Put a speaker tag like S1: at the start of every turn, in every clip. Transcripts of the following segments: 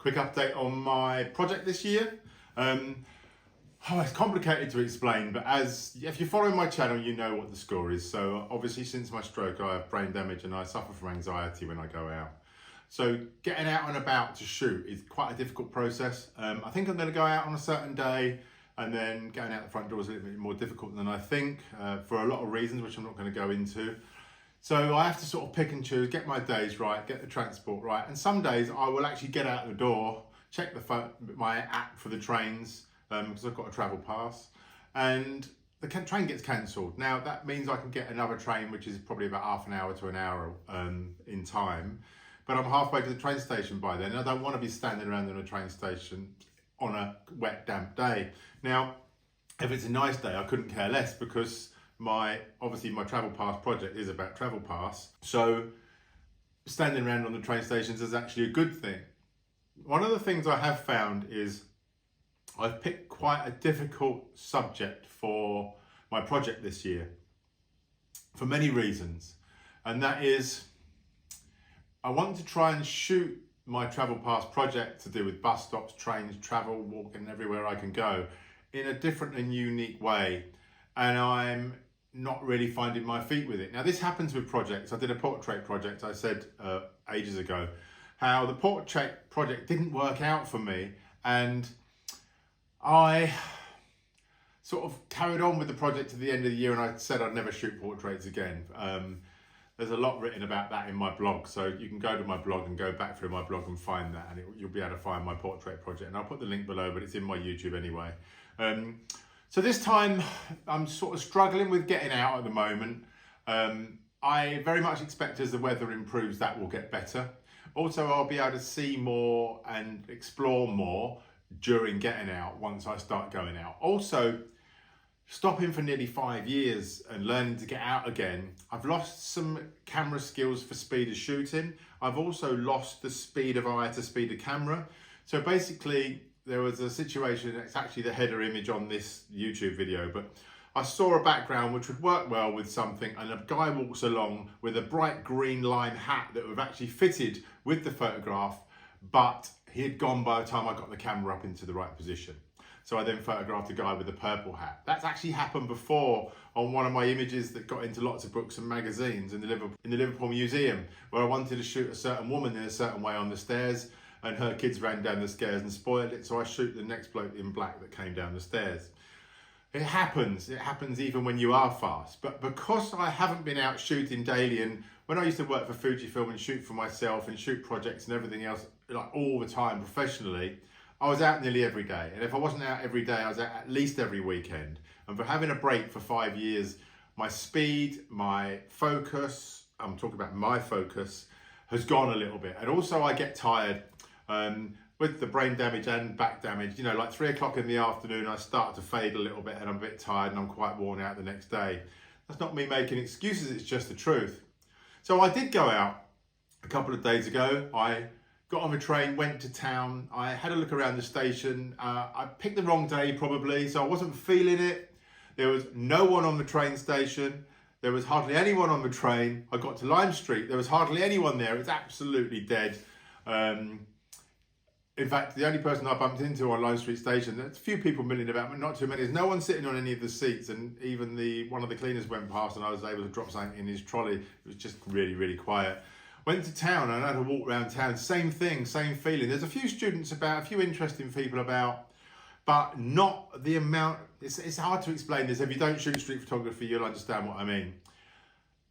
S1: quick update on my project this year. It's complicated to explain, but if you're following my channel, you know what the score is. So obviously since my stroke, I have brain damage and I suffer from anxiety when I go out. So getting out and about to shoot is quite a difficult process. I think I'm going to go out on a certain day, and then going out the front door is a little bit more difficult than I think for a lot of reasons, which I'm not going to go into. So I have to sort of pick and choose, get my days right, get the transport right. And some days I will actually get out the door, check my app for the trains, because I've got a travel pass, and the train gets cancelled. Now that means I can get another train, which is probably about half an hour to an hour in time. But I'm halfway to the train station by then, and I don't want to be standing around in a train station on a wet, damp day. Now, if it's a nice day, I couldn't care less, because obviously my travel pass project is about travel pass. So standing around on the train stations is actually a good thing. One of the things I have found is I've picked quite a difficult subject for my project this year for many reasons. And that is, I want to try and shoot my travel pass project to do with bus stops, trains, travel, walking everywhere I can go in a different and unique way. And I'm not really finding my feet with it. Now this happens with projects. I did a portrait project, I said ages ago, how the portrait project didn't work out for me, and I sort of carried on with the project to the end of the year, and I said I'd never shoot portraits again. There's a lot written about that in my blog, so you can go to my blog and go back through my blog and find that, and you'll be able to find my portrait project, and I'll put the link below, but it's in my YouTube anyway. So this time I'm sort of struggling with getting out at the moment. I very much expect as the weather improves that will get better. Also, I'll be able to see more and explore more during getting out once I start going out. Also, stopping for nearly 5 years and learning to get out again, I've lost some camera skills for speed of shooting. I've also lost the speed of eye to speed of camera. So basically, there was a situation, it's actually the header image on this YouTube video, but I saw a background which would work well with something, and a guy walks along with a bright green lime hat that would have actually fitted with the photograph, but he had gone by the time I got the camera up into the right position. So I then photographed a guy with a purple hat. That's actually happened before on one of my images that got into lots of books and magazines in the Liverpool Museum, where I wanted to shoot a certain woman in a certain way on the stairs, and her kids ran down the stairs and spoiled it, so I shoot the next bloke in black that came down the stairs. It happens even when you are fast. But because I haven't been out shooting daily, and when I used to work for Fujifilm and shoot for myself and shoot projects and everything else, like all the time professionally, I was out nearly every day. And if I wasn't out every day, I was out at least every weekend. And for having a break for 5 years, my speed, my focus, I'm talking about my focus, has gone a little bit. And also I get tired. With the brain damage and back damage, like 3 o'clock in the afternoon, I start to fade a little bit and I'm a bit tired and I'm quite worn out the next day. That's not me making excuses, it's just the truth. So I did go out a couple of days ago. I got on the train, went to town. I had a look around the station. I picked the wrong day probably, so I wasn't feeling it. There was no one on the train station. There was hardly anyone on the train. I got to Lime Street. There was hardly anyone there. It was absolutely dead. In fact, the only person I bumped into on Lime Street Station, there's a few people milling about, but not too many. There's no one sitting on any of the seats, and even one of the cleaners went past and I was able to drop something in his trolley. It was just really, really quiet. Went to town and I had a walk around town. Same thing, same feeling. There's a few students about, a few interesting people about, but not the amount. It's hard to explain this. If you don't shoot street photography, you'll understand what I mean.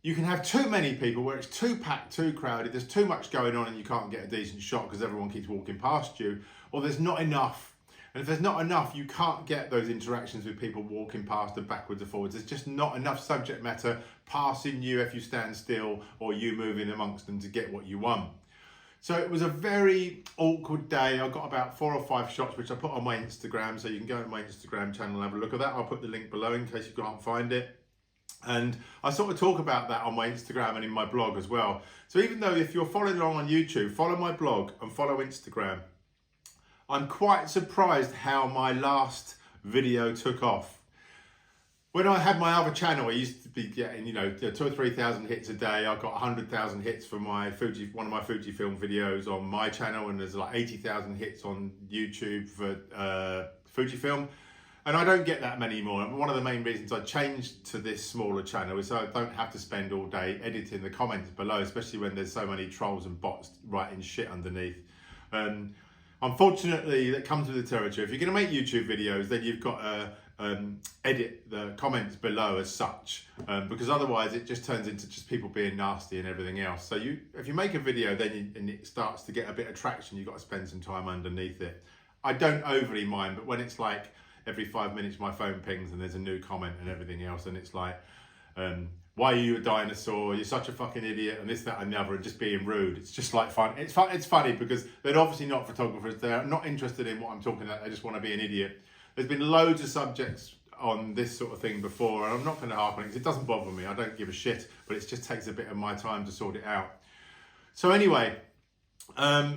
S1: You can have too many people where it's too packed, too crowded, there's too much going on and you can't get a decent shot because everyone keeps walking past you, or there's not enough. And if there's not enough, you can't get those interactions with people walking past and backwards and forwards. There's just not enough subject matter passing you if you stand still, or you moving amongst them to get what you want. So it was a very awkward day. I got about 4 or 5 shots, which I put on my Instagram, so you can go to my Instagram channel and have a look at that. I'll put the link below in case you can't find it. And I sort of talk about that on my Instagram and in my blog as well. So even though if you're following along on YouTube, follow my blog and follow Instagram. I'm quite surprised how my last video took off. When I had my other channel, I used to be getting, 2,000 or 3,000 hits a day. I got 100,000 hits for one of my Fujifilm videos on my channel, and there's like 80,000 hits on YouTube for Fujifilm. And I don't get that many more. One of the main reasons I changed to this smaller channel is so I don't have to spend all day editing the comments below, especially when there's so many trolls and bots writing shit underneath. Unfortunately, that comes with the territory. If you're going to make YouTube videos, then you've got to edit the comments below as such, because otherwise it just turns into just people being nasty and everything else. So if you make a video and it starts to get a bit of traction, you've got to spend some time underneath it. I don't overly mind, but when it's like every 5 minutes my phone pings and there's a new comment and everything else, and it's like, why are you a dinosaur? You're such a fucking idiot, and this, that, and the other, and just being rude. It's just like fun. It's funny because they're obviously not photographers. They're not interested in what I'm talking about. They just want to be an idiot. There's been loads of subjects on this sort of thing before, and I'm not going to harp on it because it doesn't bother me. I don't give a shit, but it just takes a bit of my time to sort it out. So anyway,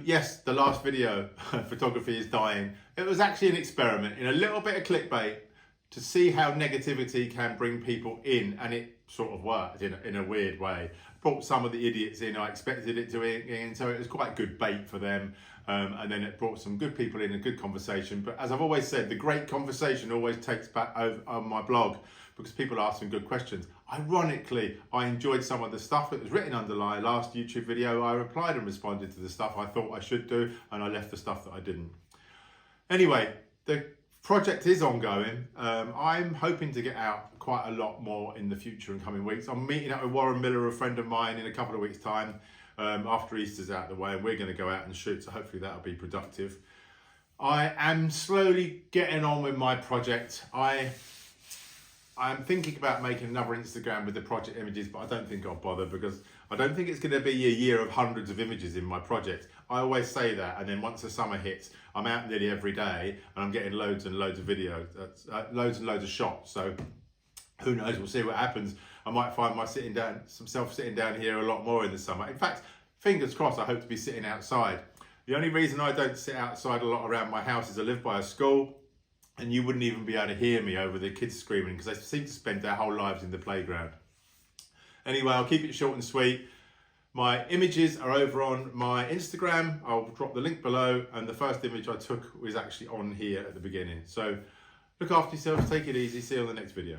S1: yes, the last video, photography is dying. It was actually an experiment in a little bit of clickbait to see how negativity can bring people in, and it sort of worked in a weird way. Brought some of the idiots in I expected it to in, so it was quite good bait for them. And then it brought some good people in, a good conversation. But as I've always said, the great conversation always takes back over on my blog because people ask some good questions. Ironically, I enjoyed some of the stuff that was written under my last YouTube video. I replied and responded to the stuff I thought I should do, and I left the stuff that I didn't. Anyway, the project is ongoing. I'm hoping to get out quite a lot more in the future in coming weeks. I'm meeting up with Warren Miller, a friend of mine, in a couple of weeks' time. After Easter's out of the way, and we're going to go out and shoot, so hopefully that'll be productive. I am slowly getting on with my project. I'm thinking about making another Instagram with the project images, but I don't think I'll bother because I don't think it's going to be a year of hundreds of images in my project. I always say that, and then once the summer hits, I'm out nearly every day and I'm getting loads and loads of videos, loads and loads of shots. So who knows, we'll see what happens. I might find myself sitting down here a lot more in the summer. In fact, fingers crossed, I hope to be sitting outside. The only reason I don't sit outside a lot around my house is I live by a school, and you wouldn't even be able to hear me over the kids screaming because they seem to spend their whole lives in the playground. Anyway, I'll keep it short and sweet. My images are over on my Instagram. I'll drop the link below, and the first image I took was actually on here at the beginning. So look after yourselves, take it easy, see you on the next video.